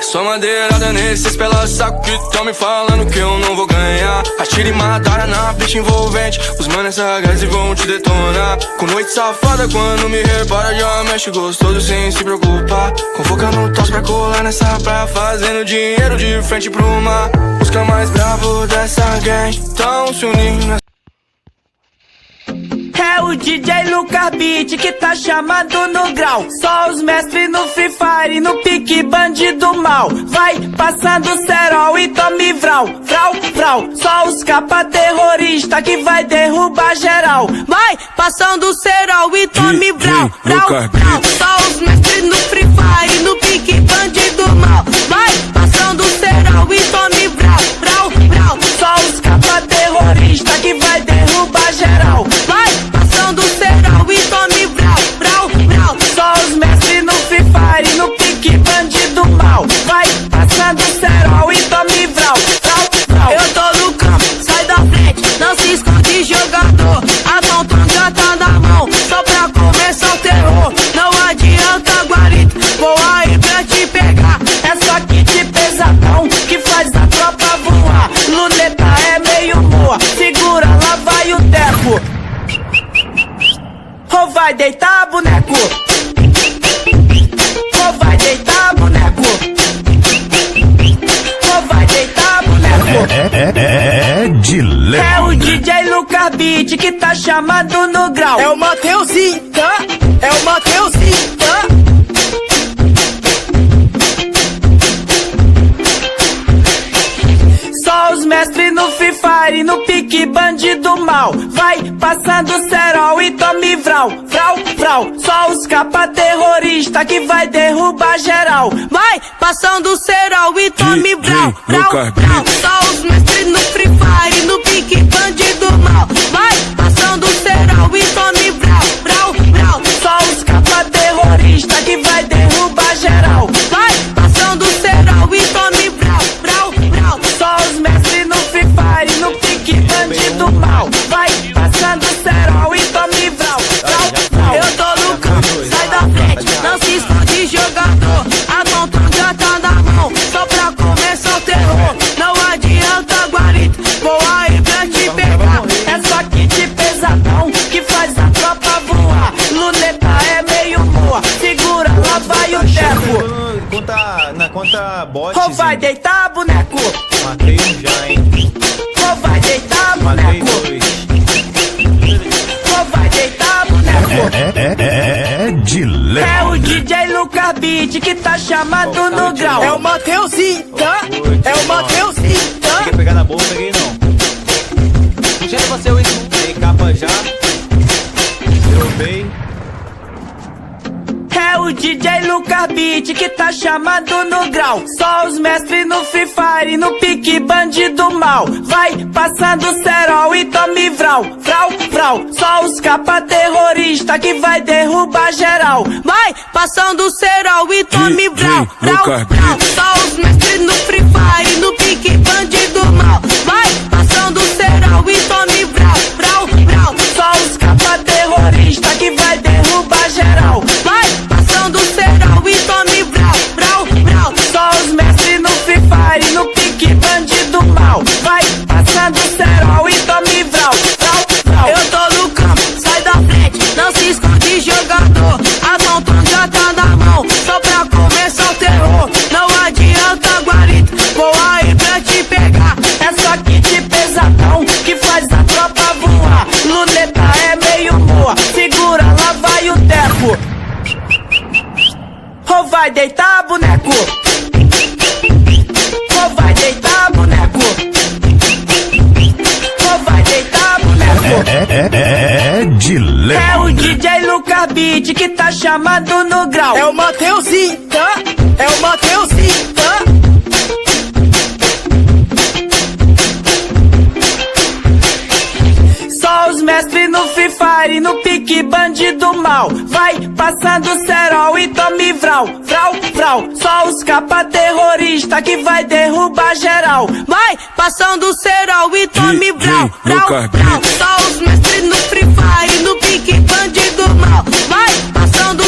Só madeirada nesses pela saco que tão me falando que eu não vou ganhar. Atira e mataram na bicha envolvente. Os manos sagazes vão te detonar. Com noite safada quando me repara já mexe gostoso sem se preocupar. Convoca no tos pra colar nessa praia, fazendo dinheiro de frente pro mar. Busca mais bravo dessa gang, tão se unindo. É o DJ Lucas Beat que tá chamado no grau. Só os mestres no Free Fire, no pique bandido mal. Vai passando cerol e tome vral, vral, vral. Só os capa terrorista que vai derrubar geral. Vai passando cerol e tome vral, vral, vral. Só os mestres no Free Fire, no pique bandido mal. Vai passando cerol e tome vral, vral, vral. Só os capa terrorista que vai derrubar geral. Vai passando cerol e tome vral, vral, vral. Só os mestres no Free Fire, no pique bandido mal. Vai passando cerol e tome vral, vral, vral. Eu tô no campo, sai da frente, não se esconde jogador. A Tonton já tá na mão, só pra começar o terror. Não adianta guarito, vou aí pra te pegar. É só kit pesadão que faz a tropa voar. Luneta é meio boa, segura, lá vai o teco. Ou vai deitar, boneco? Ou vai deitar, boneco? Ou vai deitar, boneco? É de leve. É o DJ Lucas Beat que tá chamado no grau. É o Mateuzinho, tá? É o Mateuzinho, tá? Só os mestres no Free Fire, no pique bandido mal. Vai passando cerol e tome vral, vral, vral. Só os capa terrorista que vai derrubar geral. Vai passando cerol e tome vral, vral, vral. Só os mestres no Free Fire, no pique bandido mal. Vai passando cerol e tome vral, vral, vral. Só os capa terrorista que vai derrubar geral. Vai passando cerol e tome vral, vral, vral. Só os mestres no Free Fire, no pique bandido mal. Vai passando cerol e tome vral, vral, vral. Eu tô no campo, sai da frente, não se esconde jogador. A Tonton já tá na mão, só pra começar o terror. Não adianta guarito, vou aí pra te pegar. É só kit pesadão que faz a tropa voar. Luneta é meio boa, segura, lá vai o teco. Na conta bot. Ou vai deitar, boneco? Matei um já, hein? Ou vai deitar, Matei boneco? dois. Ou vai deitar, boneco? É de leve. É o DJ Lucas Beat que tá chamado no grau. É o Mateuzinho, tá? É o Mateuzinho, tá? Quer pegar na boa, peguei não. Puxa aí você, Wilson. Tem capa já. Derrubei. É o DJ Lucas Beat que tá chamado no grau. Só os mestres no Free Fire, no pique bandido mal. Vai passando cerol e tome vral, vral, vral. Só os capa terrorista que vai derrubar geral. Vai passando cerol e tome vral, vral, vral. Só os mestres no Free Fire, no pique bandido mal. Vai passando cerol e tome vral, vral, vral. Só os capa terrorista que vai derrubar geral. Vai passando cerol e tome vral, vral, vral. Só os mestres no Free Fire, no pique bandido mal. Vai passando cerol e tome vral, vral, vral. Eu tô no campo, sai da frente, não se esconde jogador. A Tonton já tá na mão, só pra começar o terror. Não adianta guarito, vou aí pra te pegar. É só kit pesadão que faz a tropa voar. Luneta é meio boa, segura, lá vai o teco. Ou vai deitar, boneco? Ou vai deitar, boneco? Ou vai deitar, boneco? É de leve. É o DJ Lucas Beat que tá chamado no grau. É o Mateuzinho, tá? É o Mateuzinho, tá? Só os mestres no Free Fire, no pique bandido mal. Vai passando cerol e tome vral, vral, vral. Só os capa terrorista que vai derrubar geral. Vai passando cerol e tome vral, vral, vral. Só os mestres no Free Fire, no pique bandido mal. Vai passando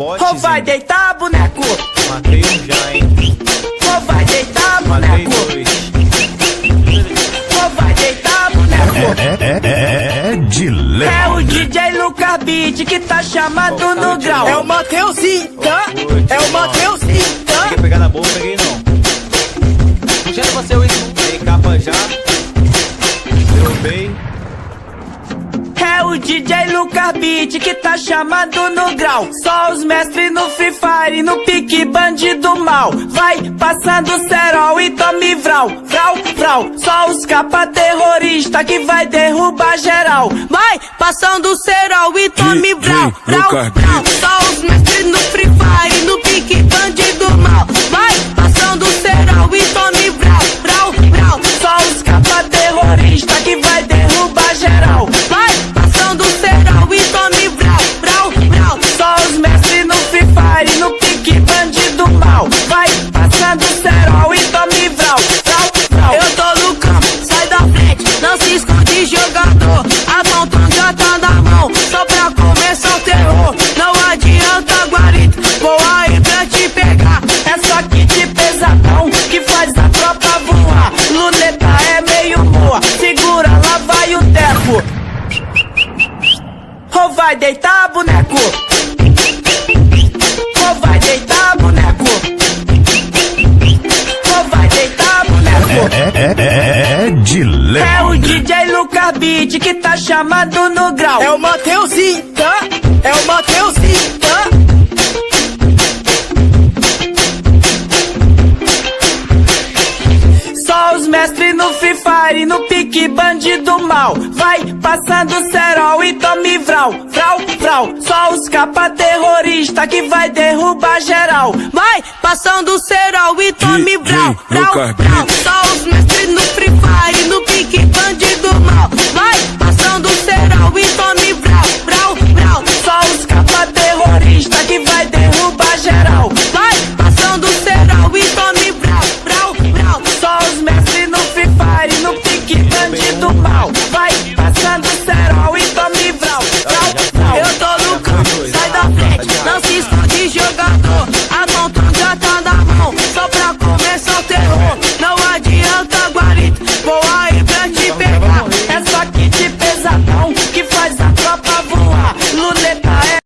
bot. Ou vai deitar, boneco? Matei um já, hein? Ou vai deitar, Matei boneco? dois. Ou vai deitar, boneco? É de É lei. o DJ Lucas Beat que tá chamado no grau. É o Mateuzinho, tá? É o Mateuzinho, tá? Cheguei a pegar na boa, não peguei não. Puxando você, Wilson. Peguei capa já. Derrubei. É o DJ Lucas Beat que tá chamado no grau. Só os mestres no Free Fire, no pique bandido mal. Vai passando cerol e tome vral, vral, vral. Só os capa terrorista que vai derrubar geral. Vai passando cerol e tome vral, vral, vral. Só os mestres no Free Fire, no pique bandido mal. Vai passando cerol e tome vral, vral, vral. Só os capa terrorista que vai derrubar geral. Vai passando cerol e tome vral, vral, vral. Só os mestres no Free Fire, no pique bandido mal. Vai passando cerol e tome vral, vral, vral. Eu tô no campo, sai da frente, não se esconde jogador. A Tonton já tá na mão, só pra começar o terror. Não adianta guarita, vou aí pra te pegar. É só kit pesadão que faz a tropa voar. Luneta é meio boa, segura, lá vai o teco. Ou vai deitar, boneco? Ou vai deitar, boneco? Ou vai deitar, boneco? É de lei. É o DJ Lucas Beat que tá chamado no grau. É o Mateuzinho, tá? É o Mateuzinho, tá? Só os mestres no Free Fire, no pique bandido mal. Vai passando cerol e tome vral, vral, vral. Só os capa terrorista que vai derrubar geral. Vai passando cerol e tome vral, vral, vral. Só os mestres no Free Fire.